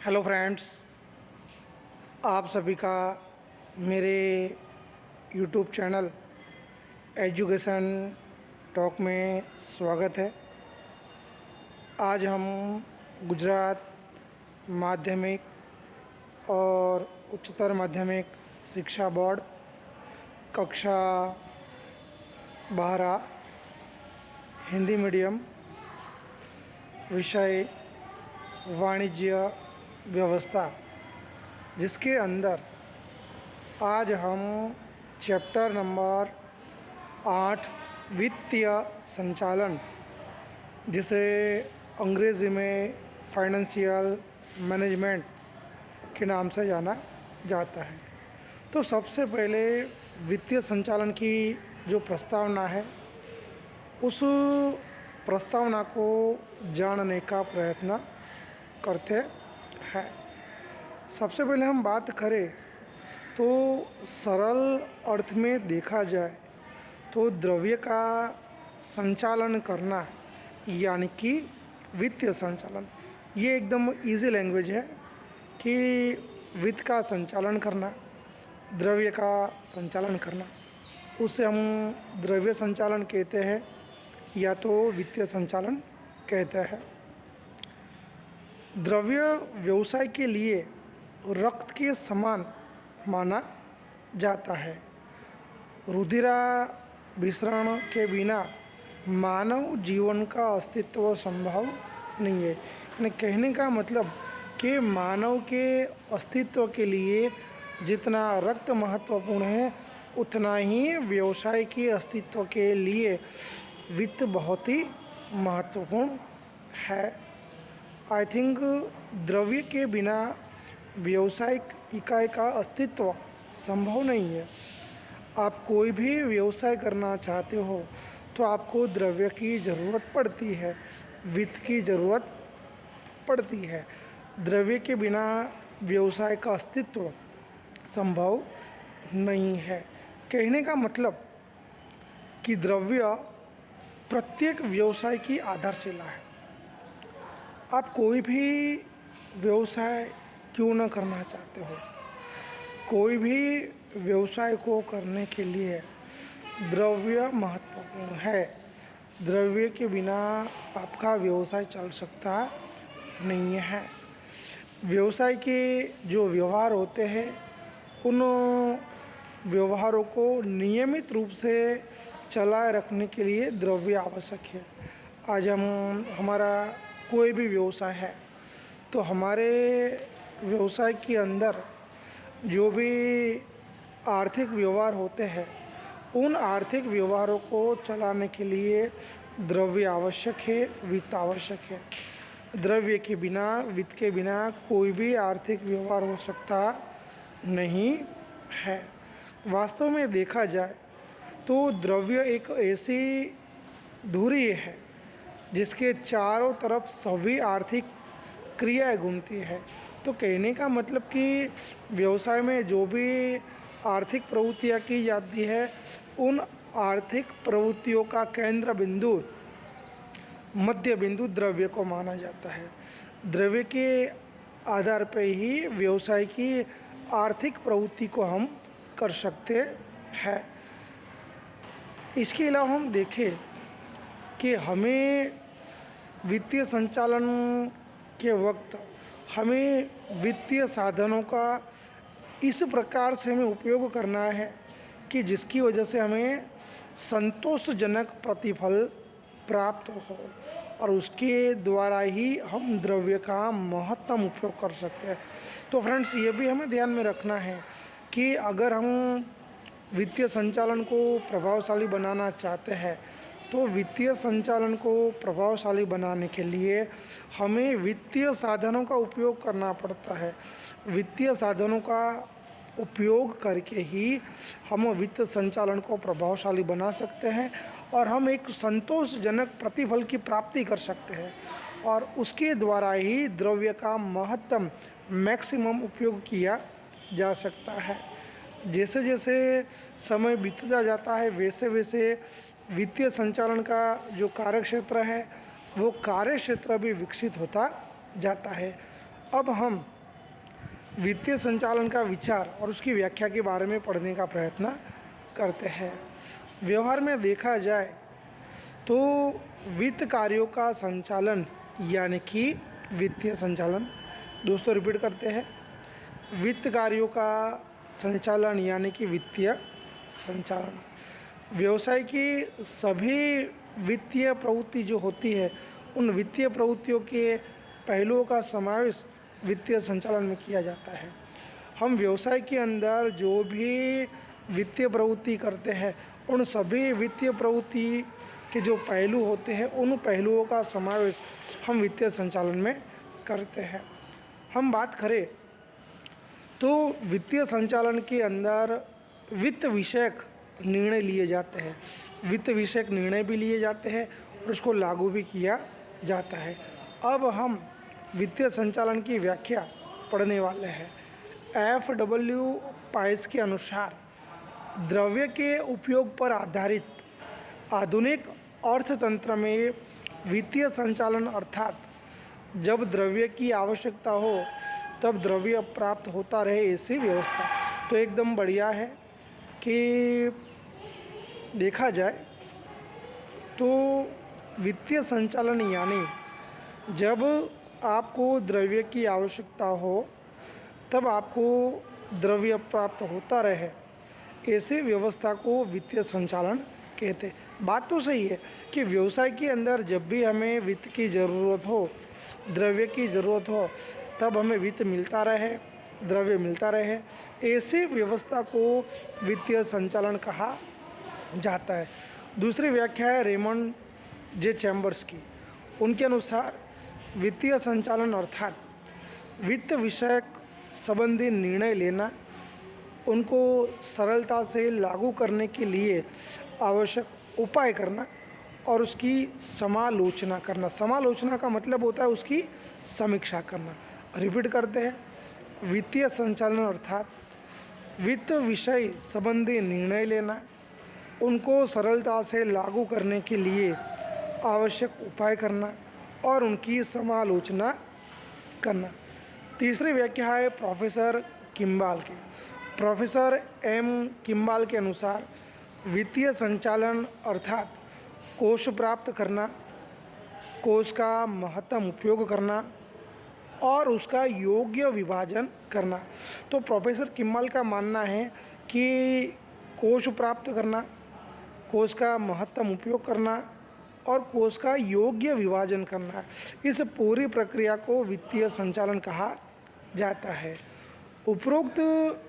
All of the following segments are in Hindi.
हेलो फ्रेंड्स, आप सभी का मेरे यूट्यूब चैनल एजुकेशन टॉक में स्वागत है। आज हम गुजरात माध्यमिक और उच्चतर माध्यमिक शिक्षा बोर्ड कक्षा 12 हिंदी मीडियम विषय वाणिज्य व्यवस्था, जिसके अंदर आज हम चैप्टर नंबर 8 वित्तीय संचालन, जिसे अंग्रेज़ी में फाइनेंशियल मैनेजमेंट के नाम से जाना जाता है। तो सबसे पहले वित्तीय संचालन की जो प्रस्तावना है, उस प्रस्तावना को जानने का प्रयत्न करते हैं। सबसे पहले हम बात करें तो सरल अर्थ में देखा जाए तो द्रव्य का संचालन करना यानी कि वित्तीय संचालन, ये एकदम इजी लैंग्वेज है कि वित्त का संचालन करना, द्रव्य का संचालन करना, उसे हम द्रव्य संचालन कहते हैं या तो वित्तीय संचालन कहते हैं। द्रव्य व्यवसाय के लिए रक्त के समान माना जाता है। रुधिराभिसरण के बिना मानव जीवन का अस्तित्व संभव नहीं है। यानी कहने का मतलब कि मानव के अस्तित्व के लिए जितना रक्त महत्वपूर्ण है, उतना ही व्यवसाय के अस्तित्व के लिए वित्त बहुत ही महत्वपूर्ण है। आई थिंक द्रव्य के बिना व्यावसायिक इकाई का अस्तित्व संभव नहीं है। आप कोई भी व्यवसाय करना चाहते हो तो आपको द्रव्य की ज़रूरत पड़ती है, वित्त की ज़रूरत पड़ती है। द्रव्य के बिना व्यवसाय का अस्तित्व संभव नहीं है। कहने का मतलब कि द्रव्य प्रत्येक व्यवसाय की आधारशिला है। आप कोई भी व्यवसाय क्यों न करना चाहते हो, कोई भी व्यवसाय को करने के लिए द्रव्य महत्वपूर्ण है। द्रव्य के बिना आपका व्यवसाय चल सकता नहीं है। व्यवसाय के जो व्यवहार होते हैं, उन व्यवहारों को नियमित रूप से चलाए रखने के लिए द्रव्य आवश्यक है। आज हमारा कोई भी व्यवसाय है तो हमारे व्यवसाय के अंदर जो भी आर्थिक व्यवहार होते हैं, उन आर्थिक व्यवहारों को चलाने के लिए द्रव्य आवश्यक है, वित्त आवश्यक है। द्रव्य के बिना, वित्त के बिना कोई भी आर्थिक व्यवहार हो सकता नहीं है। वास्तव में देखा जाए तो द्रव्य एक ऐसी धुरी है जिसके चारों तरफ सभी आर्थिक क्रियाएं घूमती है। तो कहने का मतलब कि व्यवसाय में जो भी आर्थिक प्रवृत्तियाँ की जाती है, उन आर्थिक प्रवृत्तियों का केंद्र बिंदु, मध्य बिंदु द्रव्य को माना जाता है। द्रव्य के आधार पर ही व्यवसाय की आर्थिक प्रवृत्ति को हम कर सकते हैं। इसके अलावा हम देखें कि हमें वित्तीय संचालन के वक्त हमें वित्तीय साधनों का इस प्रकार से हमें उपयोग करना है कि जिसकी वजह से हमें संतोषजनक प्रतिफल प्राप्त हो, और उसके द्वारा ही हम द्रव्य का महत्तम उपयोग कर सकते हैं। तो फ्रेंड्स, ये भी हमें ध्यान में रखना है कि अगर हम वित्तीय संचालन को प्रभावशाली बनाना चाहते हैं तो वित्तीय संचालन को प्रभावशाली बनाने के लिए हमें वित्तीय साधनों का उपयोग करना पड़ता है। वित्तीय साधनों का उपयोग करके ही हम वित्त संचालन को प्रभावशाली बना सकते हैं और हम एक संतोषजनक प्रतिफल की प्राप्ति कर सकते हैं, और उसके द्वारा ही द्रव्य का महत्तम मैक्सिमम उपयोग किया जा सकता है। जैसे जैसे समय बीतता जाता है, वैसे वैसे वित्तीय संचालन का जो कार्यक्षेत्र है, वो कार्यक्षेत्र भी विकसित होता जाता है। अब हम वित्तीय संचालन का विचार और उसकी व्याख्या के बारे में पढ़ने का प्रयत्न करते हैं। व्यवहार में देखा जाए तो वित्त कार्यों का संचालन यानी कि वित्तीय संचालन, दोस्तों रिपीट करते हैं, वित्त कार्यों का संचालन यानी कि वित्तीय संचालन, व्यवसाय की सभी वित्तीय प्रवृत्ति जो होती है उन वित्तीय प्रवृत्तियों के पहलुओं का समावेश वित्तीय संचालन में किया जाता है। हम व्यवसाय के अंदर जो भी वित्तीय प्रवृत्ति करते हैं उन सभी वित्तीय प्रवृत्ति के जो पहलू होते हैं उन पहलुओं का समावेश हम वित्तीय संचालन में करते हैं। हम बात करें तो वित्तीय संचालन के अंदर वित्त विषयक निर्णय लिए जाते हैं, वित्त विषयक निर्णय भी लिए जाते हैं और उसको लागू भी किया जाता है। अब हम वित्तीय संचालन की व्याख्या पढ़ने वाले हैं। FW पाइस के अनुसार द्रव्य के उपयोग पर आधारित आधुनिक अर्थतंत्र में वित्तीय संचालन अर्थात जब द्रव्य की आवश्यकता हो तब द्रव्य प्राप्त होता रहे ऐसी व्यवस्था। तो एकदम बढ़िया है कि देखा जाए तो वित्तीय संचालन यानी जब आपको द्रव्य की आवश्यकता हो तब आपको द्रव्य प्राप्त होता रहे ऐसी व्यवस्था को वित्तीय संचालन कहते। बात तो सही है कि व्यवसाय के अंदर जब भी हमें वित्त की ज़रूरत हो, द्रव्य की ज़रूरत हो, तब हमें वित्त मिलता रहे, द्रव्य मिलता रहे, ऐसी व्यवस्था को वित्तीय संचालन कहा जाता है। दूसरी व्याख्या है रेमंड जे चैम्बर्स की। उनके अनुसार वित्तीय संचालन अर्थात वित्त विषयक संबंधी निर्णय लेना, उनको सरलता से लागू करने के लिए आवश्यक उपाय करना और उसकी समालोचना करना। समालोचना का मतलब होता है उसकी समीक्षा करना। रिपीट करते हैं, वित्तीय संचालन अर्थात वित्त विषय संबंधी निर्णय लेना, उनको सरलता से लागू करने के लिए आवश्यक उपाय करना और उनकी समालोचना करना। तीसरी व्याख्या है प्रोफेसर किम्बाल की। प्रोफेसर M किम्बाल के अनुसार वित्तीय संचालन अर्थात कोष प्राप्त करना, कोष का महत्तम उपयोग करना और उसका योग्य विभाजन करना। तो प्रोफेसर किम्बाल का मानना है कि कोष प्राप्त करना, कोष का महत्तम उपयोग करना और कोष का योग्य विभाजन करना, इस पूरी प्रक्रिया को वित्तीय संचालन कहा जाता है। उपरोक्त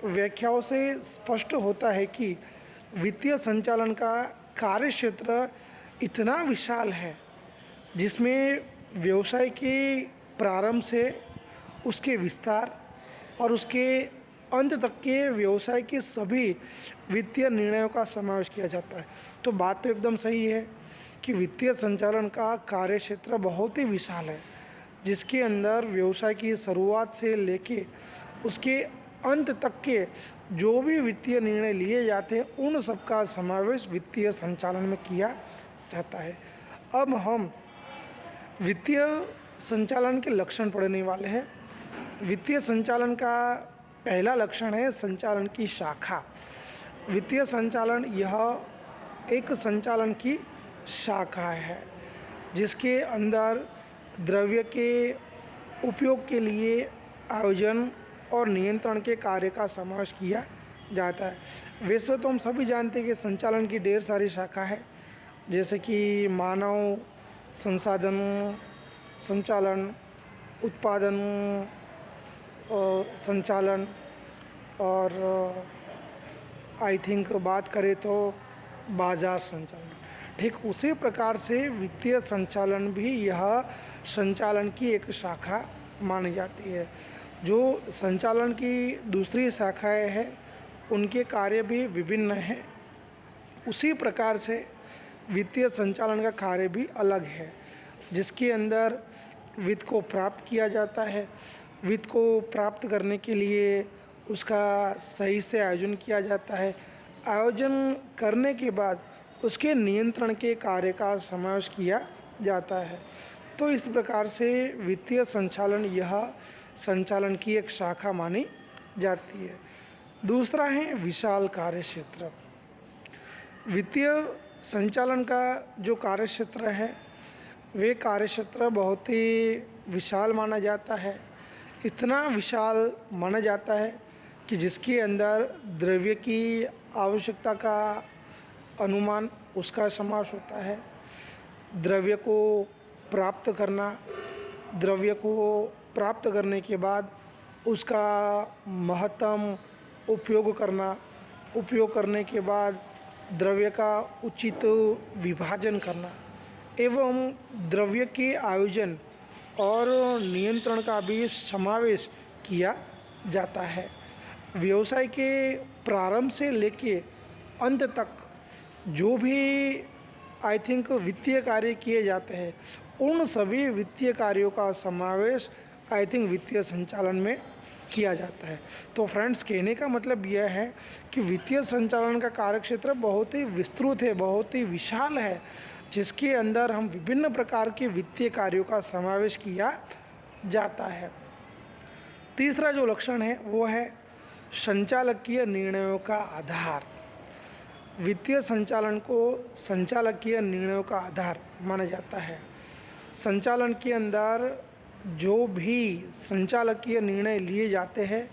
व्याख्याओं से स्पष्ट होता है कि वित्तीय संचालन का कार्यक्षेत्र इतना विशाल है जिसमें व्यवसाय के प्रारंभ से उसके विस्तार और उसके अंत तक के व्यवसाय के सभी वित्तीय निर्णयों का समावेश किया जाता है। तो बात तो एकदम सही है कि वित्तीय संचालन का कार्यक्षेत्र बहुत ही विशाल है जिसके अंदर व्यवसाय की शुरुआत से लेके उसके अंत तक के जो भी वित्तीय निर्णय लिए जाते हैं उन सब का समावेश वित्तीय संचालन में किया जाता है। अब हम वित्तीय संचालन के लक्षण पढ़ने वाले हैं। वित्तीय संचालन का पहला लक्षण है संचालन की शाखा। वित्तीय संचालन यह एक संचालन की शाखा है जिसके अंदर द्रव्य के उपयोग के लिए आयोजन और नियंत्रण के कार्य का समावेश किया जाता है। वैसे तो हम सभी जानते हैं कि संचालन की ढेर सारी शाखा है, जैसे कि मानव संसाधन संचालन, उत्पादन संचालन और आई थिंक बात करें तो बाजार संचालन। ठीक उसी प्रकार से वित्तीय संचालन भी यह संचालन की एक शाखा मानी जाती है। जो संचालन की दूसरी शाखाएं हैं उनके कार्य भी विभिन्न हैं। उसी प्रकार से वित्तीय संचालन का कार्य भी अलग है जिसके अंदर वित्त को प्राप्त किया जाता है। वित्त को प्राप्त करने के लिए उसका सही से आयोजन किया जाता है। आयोजन करने के बाद उसके नियंत्रण के कार्य का समावेश किया जाता है। तो इस प्रकार से वित्तीय संचालन यह संचालन की एक शाखा मानी जाती है। दूसरा है विशाल कार्यक्षेत्र। वित्तीय संचालन का जो कार्यक्षेत्र है वे कार्यक्षेत्र बहुत ही विशाल माना जाता है। इतना विशाल माना जाता है कि जिसके अंदर द्रव्य की आवश्यकता का अनुमान उसका समावेश होता है। द्रव्य को प्राप्त करना, द्रव्य को प्राप्त करने के बाद उसका महत्तम उपयोग करना, उपयोग करने के बाद द्रव्य का उचित विभाजन करना एवं द्रव्य के आयोजन और नियंत्रण का भी समावेश किया जाता है। व्यवसाय के प्रारंभ से लेके अंत तक जो भी आई थिंक वित्तीय कार्य किए जाते हैं उन सभी वित्तीय कार्यों का समावेश आई थिंक वित्तीय संचालन में किया जाता है। तो फ्रेंड्स, कहने का मतलब यह है कि वित्तीय संचालन का कार्यक्षेत्र बहुत ही विस्तृत है, बहुत ही विशाल है, जिसके अंदर हम विभिन्न प्रकार के वित्तीय कार्यों का समावेश किया जाता है। तीसरा जो लक्षण है वो है संचालकीय निर्णयों का आधार। वित्तीय संचालन को संचालकीय निर्णयों का आधार माना जाता है। संचालन के अंदर जो भी संचालकीय निर्णय लिए जाते हैं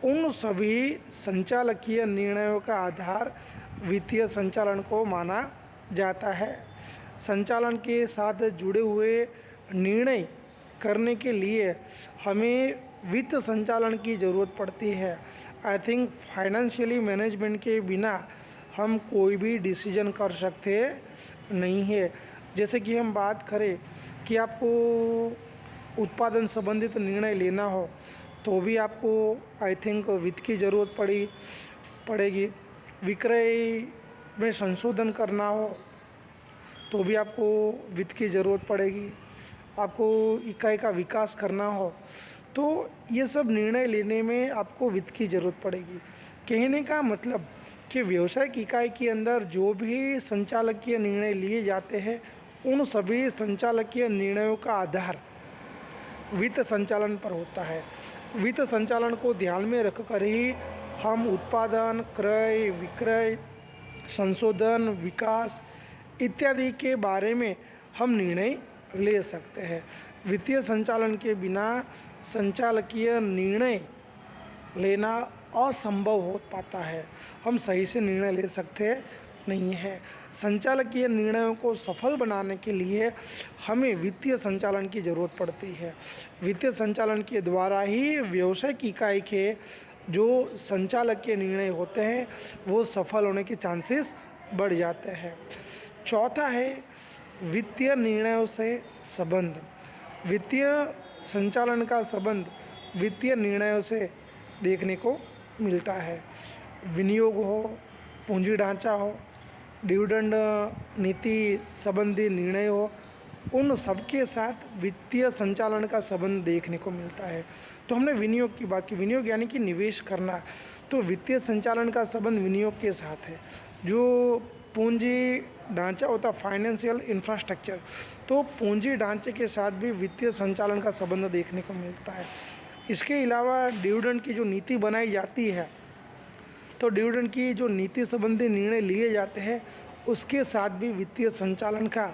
उन सभी संचालकीय निर्णयों का आधार वित्तीय संचालन को माना जाता है। संचालन के साथ जुड़े हुए निर्णय करने के लिए हमें वित्त संचालन की ज़रूरत पड़ती है। आई थिंक फाइनेंशियली मैनेजमेंट के बिना हम कोई भी डिसीजन कर सकते नहीं है। जैसे कि हम बात करें कि आपको उत्पादन संबंधित निर्णय लेना हो तो भी आपको आई थिंक वित्त की ज़रूरत पड़ेगी। विक्रय में संशोधन करना हो तो भी आपको वित्त की ज़रूरत पड़ेगी। आपको इकाई का विकास करना हो तो ये सब निर्णय लेने में आपको वित्त की ज़रूरत पड़ेगी। कहने का मतलब कि व्यावसायिक इकाई के अंदर जो भी संचालकीय निर्णय लिए जाते हैं उन सभी संचालकीय निर्णयों का आधार वित्त संचालन पर होता है। वित्त संचालन को ध्यान में रखकर ही हम उत्पादन, क्रय, विक्रय, संशोधन, विकास इत्यादि के बारे में हम निर्णय ले सकते हैं। वित्तीय संचालन के बिना संचालकीय निर्णय लेना असंभव हो पाता है। हम सही से निर्णय ले सकते नहीं है। संचालकीय निर्णयों को सफल बनाने के लिए हमें वित्तीय संचालन की ज़रूरत पड़ती है। वित्तीय संचालन के द्वारा ही व्यावसायिक इकाई के जो संचालकीय निर्णय होते हैं वो सफल होने के चांसेस बढ़ जाते हैं। चौथा है वित्तीय निर्णयों से संबंध। वित्तीय संचालन का संबंध वित्तीय निर्णयों से देखने को मिलता है। विनियोग हो, पूंजी ढांचा हो, डिविडेंड नीति संबंधी निर्णय हो, उन सबके साथ वित्तीय संचालन का संबंध देखने को मिलता है। तो हमने विनियोग की बात की। विनियोग यानी कि निवेश करना, तो वित्तीय संचालन का संबंध विनियोग के साथ है। जो पूंजी ढांचा होता है, फाइनेंशियल इंफ्रास्ट्रक्चर, तो पूंजी ढांचे के साथ भी वित्तीय संचालन का संबंध देखने को मिलता है। इसके अलावा डिविडेंड की जो नीति बनाई जाती है, तो डिविडेंड की जो नीति संबंधी निर्णय लिए जाते हैं उसके साथ भी वित्तीय संचालन का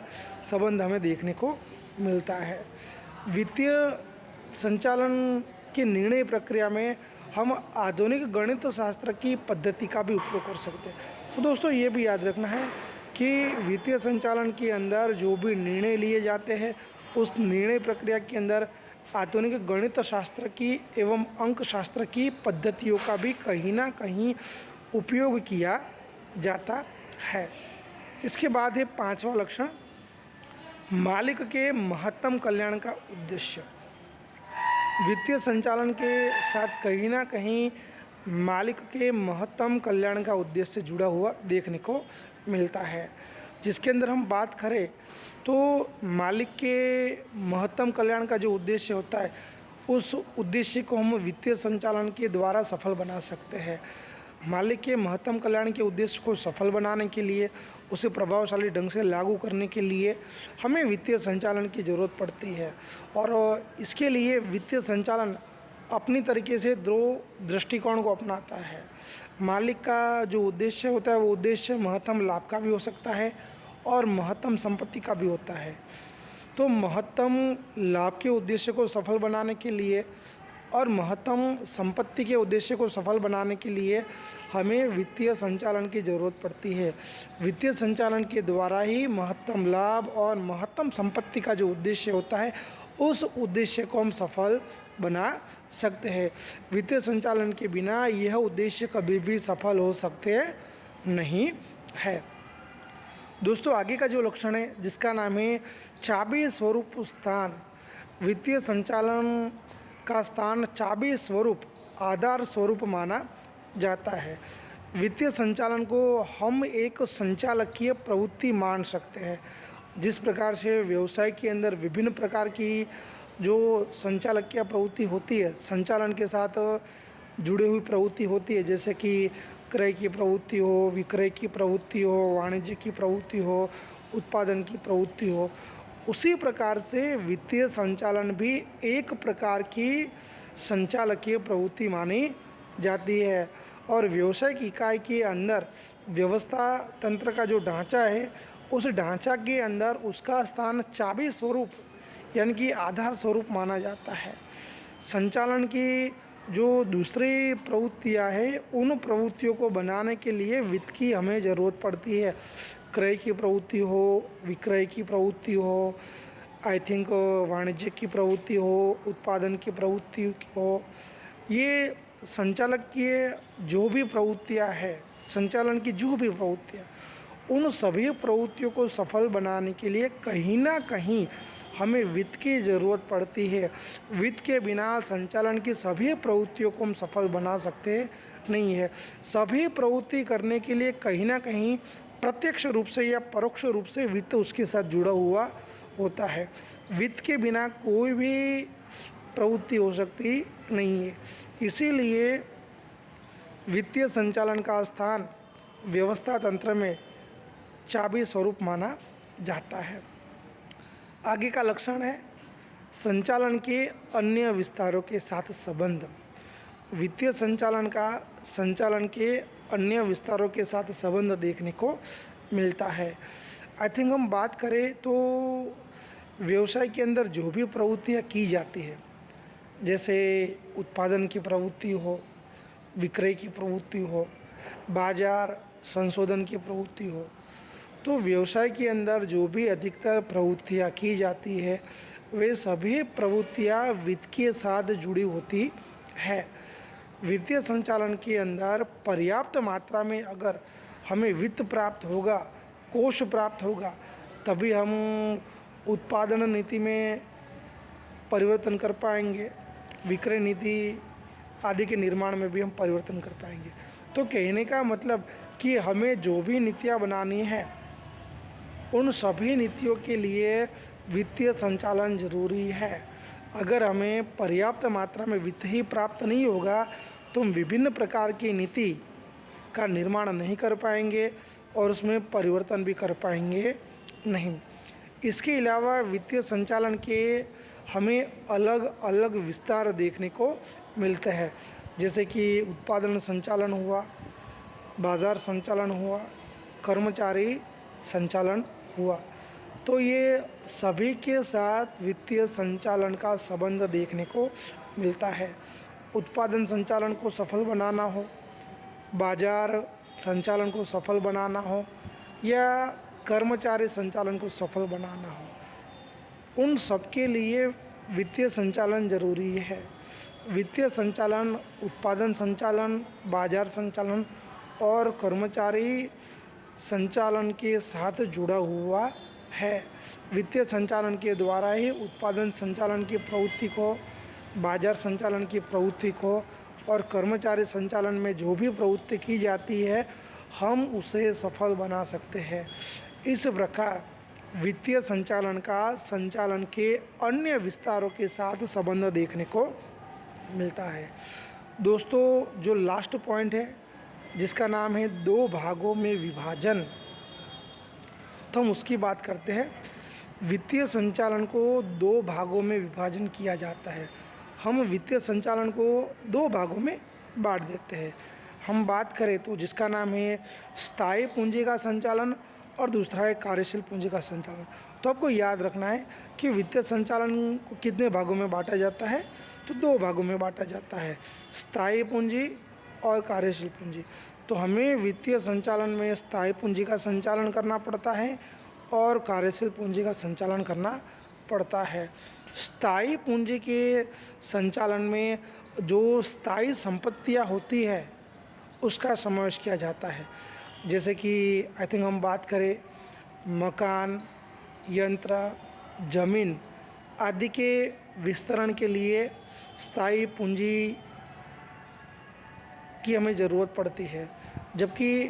संबंध हमें देखने को मिलता है। वित्तीय संचालन की निर्णय प्रक्रिया में हम आधुनिक गणित शास्त्र की पद्धति का भी उपयोग कर सकते हैं। तो दोस्तों, ये भी याद रखना है कि वित्तीय संचालन के अंदर जो भी निर्णय लिए जाते हैं उस निर्णय प्रक्रिया के अंदर आधुनिक गणित शास्त्र की एवं अंक शास्त्र की पद्धतियों का भी कहीं ना कहीं उपयोग किया जाता है। इसके बाद है पांचवा लक्षण, मालिक के महत्तम कल्याण का उद्देश्य। वित्तीय संचालन के साथ कहीं ना कहीं मालिक के महत्तम कल्याण का उद्देश्य जुड़ा हुआ देखने को मिलता है। जिसके अंदर हम बात करें तो मालिक के महत्तम कल्याण का जो उद्देश्य होता है उस उद्देश्य को हम वित्तीय संचालन के द्वारा सफल बना सकते हैं। मालिक के महत्तम कल्याण के उद्देश्य को सफल बनाने के लिए, उसे प्रभावशाली ढंग से लागू करने के लिए हमें वित्तीय संचालन की ज़रूरत पड़ती है। और इसके लिए वित्तीय संचालन अपनी तरीके से दो दृष्टिकोण को अपनाता है। मालिक का जो उद्देश्य होता है वो उद्देश्य महत्तम लाभ का भी हो सकता है और महत्तम संपत्ति का भी होता है। तो महत्तम लाभ के उद्देश्य को सफल बनाने के लिए और महत्तम संपत्ति के उद्देश्य को सफल बनाने के लिए हमें वित्तीय संचालन की ज़रूरत पड़ती है। वित्तीय संचालन के द्वारा ही महत्तम लाभ और महत्तम संपत्ति का जो उद्देश्य होता है उस उद्देश्य को हम सफल बना सकते हैं। वित्तीय संचालन के बिना यह उद्देश्य कभी भी सफल हो सकते नहीं है। दोस्तों, आगे का जो लक्षण है जिसका नाम है चाबी स्वरूप स्थान। वित्तीय संचालन का स्थान चाबी स्वरूप आधार स्वरूप माना जाता है। वित्तीय संचालन को हम एक संचालकीय प्रवृत्ति मान सकते हैं। जिस प्रकार से व्यवसाय के अंदर विभिन्न प्रकार की जो संचालकीय प्रवृत्ति होती है, संचालन के साथ जुड़ी हुई प्रवृत्ति होती है, जैसे कि क्रय की प्रवृत्ति हो, विक्रय की प्रवृत्ति हो, वाणिज्य की प्रवृत्ति हो, उत्पादन की प्रवृत्ति हो, उसी प्रकार से वित्तीय संचालन भी एक प्रकार की संचालकीय प्रवृत्ति मानी जाती है। और व्यवसायिक इकाई के अंदर व्यवस्था तंत्र का जो ढांचा है उस ढांचा के अंदर उसका स्थान चाबी स्वरूप यानी कि आधार स्वरूप माना जाता है। संचालन की जो दूसरी प्रवृत्तियाँ हैं उन प्रवृत्तियों को बनाने के लिए वित्त की हमें ज़रूरत पड़ती है। क्रय की प्रवृत्ति हो, विक्रय की प्रवृत्ति हो, आई थिंक वाणिज्य की प्रवृत्ति हो, उत्पादन की प्रवृत्ति हो, ये संचालकीय जो भी प्रवृत्तियाँ हैं, संचालन की जो भी प्रवृत्तियाँ, उन सभी प्रवृत्तियों को सफल बनाने के लिए कहीं ना कहीं हमें वित्त की ज़रूरत पड़ती है। वित्त के बिना संचालन की सभी प्रवृत्तियों को हम सफल बना सकते नहीं है। सभी प्रवृत्ति करने के लिए कहीं ना कहीं प्रत्यक्ष रूप से या परोक्ष रूप से वित्त उसके साथ जुड़ा हुआ होता है। वित्त के बिना कोई भी प्रवृत्ति हो सकती नहीं है। इसीलिए वित्तीय संचालन का स्थान व्यवस्था तंत्र में चाबी स्वरूप माना जाता है। आगे का लक्षण है संचालन के अन्य विस्तारों के साथ संबंध। वित्तीय संचालन का संचालन के अन्य विस्तारों के साथ संबंध देखने को मिलता है। आई थिंक हम बात करें तो व्यवसाय के अंदर जो भी प्रवृत्तियाँ की जाती है, जैसे उत्पादन की प्रवृत्ति हो, विक्रय की प्रवृत्ति हो, बाजार संशोधन की प्रवृत्ति हो, तो व्यवसाय के अंदर जो भी अधिकतर प्रवृत्तियाँ की जाती है वे सभी प्रवृत्तियाँ वित्त के साथ जुड़ी होती है। वित्तीय संचालन के अंदर पर्याप्त मात्रा में अगर हमें वित्त प्राप्त होगा, कोष प्राप्त होगा, तभी हम उत्पादन नीति में परिवर्तन कर पाएंगे, विक्रय नीति आदि के निर्माण में भी हम परिवर्तन कर पाएंगे। तो कहने का मतलब कि हमें जो भी नीतियाँ बनानी है उन सभी नीतियों के लिए वित्तीय संचालन जरूरी है। अगर हमें पर्याप्त मात्रा में वित्त ही प्राप्त नहीं होगा तो हम विभिन्न प्रकार की नीति का निर्माण नहीं कर पाएंगे और उसमें परिवर्तन भी कर पाएंगे नहीं। इसके अलावा वित्तीय संचालन के हमें अलग अलग विस्तार देखने को मिलते हैं, जैसे कि उत्पादन संचालन हुआ, बाजार संचालन हुआ, कर्मचारी संचालन हुआ। तो ये सभी के साथ वित्तीय संचालन का संबंध देखने को मिलता है। उत्पादन संचालन को सफल बनाना हो, बाजार संचालन को सफल बनाना हो या कर्मचारी संचालन को सफल बनाना हो, उन सब के लिए वित्तीय संचालन ज़रूरी है। वित्तीय संचालन उत्पादन संचालन, बाजार संचालन और कर्मचारी संचालन के साथ जुड़ा हुआ है। वित्तीय संचालन के द्वारा ही उत्पादन संचालन की प्रवृत्ति को, बाजार संचालन की प्रवृत्ति को और कर्मचारी संचालन में जो भी प्रवृत्ति की जाती है हम उसे सफल बना सकते हैं। इस प्रकार वित्तीय संचालन का संचालन के अन्य विस्तारों के साथ संबंध देखने को मिलता है। दोस्तों, जो लास्ट पॉइंट है जिसका नाम है दो भागों में विभाजन, तो हम उसकी बात करते हैं। वित्तीय संचालन को दो भागों में विभाजन किया जाता है हम वित्तीय संचालन को दो भागों में बांट देते हैं। हम बात करें तो जिसका नाम है स्थायी पूंजी का संचालन और दूसरा है कार्यशील पूंजी का संचालन। तो आपको याद रखना है कि वित्तीय संचालन को कितने भागों में बांटा जाता है, तो दो भागों में बांटा जाता है, स्थायी पूंजी और कार्यशील पूंजी। तो हमें वित्तीय संचालन में स्थायी पूंजी का संचालन करना पड़ता है और कार्यशील पूंजी का संचालन करना पड़ता है। स्थायी पूंजी के संचालन में जो स्थायी संपत्तियां होती है उसका समावेश किया जाता है। जैसे कि आई थिंक हम बात करें मकान, यंत्र, जमीन आदि के विस्तरण के लिए स्थायी पूंजी की हमें ज़रूरत पड़ती है, जबकि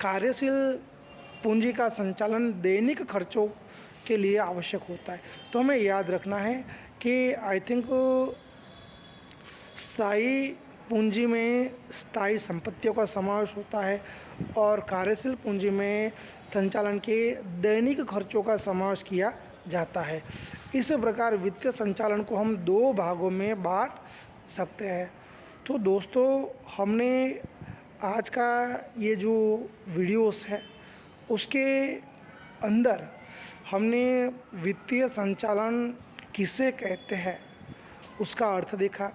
कार्यशील पूंजी का संचालन दैनिक खर्चों के लिए आवश्यक होता है। तो हमें याद रखना है कि आई थिंक स्थायी पूंजी में स्थायी संपत्तियों का समावेश होता है और कार्यशील पूंजी में संचालन के दैनिक खर्चों का समावेश किया जाता है। इस प्रकार वित्तीय संचालन को हम दो भागों में बांट सकते हैं। तो दोस्तों, हमने आज का ये जो वीडियोस है उसके अंदर हमने वित्तीय संचालन किसे कहते हैं उसका अर्थ देखा।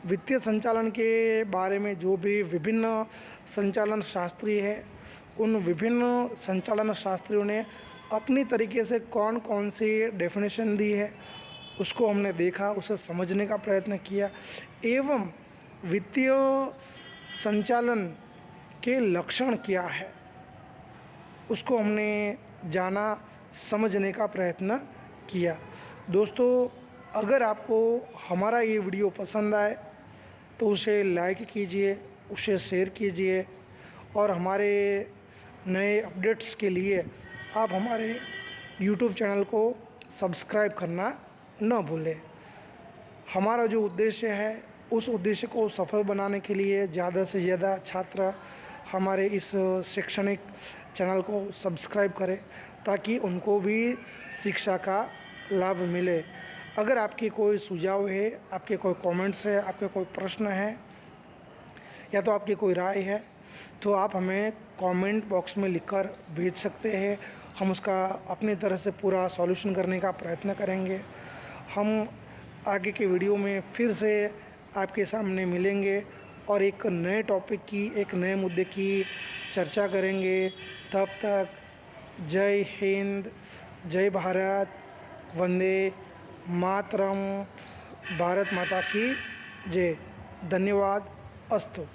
वित्तीय संचालन के बारे में जो भी विभिन्न संचालन शास्त्री है, उन विभिन्न संचालन शास्त्रियों ने अपनी तरीके से कौन कौन सी डेफिनेशन दी है उसको हमने देखा, उसे समझने का प्रयत्न किया एवं वित्तीय संचालन के लक्षण क्या है उसको हमने जाना, समझने का प्रयत्न किया। दोस्तों, अगर आपको हमारा ये वीडियो पसंद आए तो उसे लाइक कीजिए, उसे शेयर कीजिए और हमारे नए अपडेट्स के लिए आप हमारे YouTube चैनल को सब्सक्राइब करना न भूलें। हमारा जो उद्देश्य है उस उद्देश्य को सफल बनाने के लिए ज़्यादा से ज़्यादा छात्र हमारे इस शैक्षणिक चैनल को सब्सक्राइब करें ताकि उनको भी शिक्षा का लाभ मिले। अगर आपके कोई सुझाव है, आपके कोई कमेंट्स है, आपके कोई प्रश्न है या तो आपकी कोई राय है तो आप हमें कमेंट बॉक्स में लिखकर भेज सकते हैं। हम उसका अपनी तरह से पूरा सॉल्यूशन करने का प्रयत्न करेंगे। हम आगे के वीडियो में फिर से आपके सामने मिलेंगे और एक नए टॉपिक की, एक नए मुद्दे की चर्चा करेंगे। तब तक जय हिंद, जय भारत, वंदे मातरम, भारत माता की जय। धन्यवाद, अस्तु।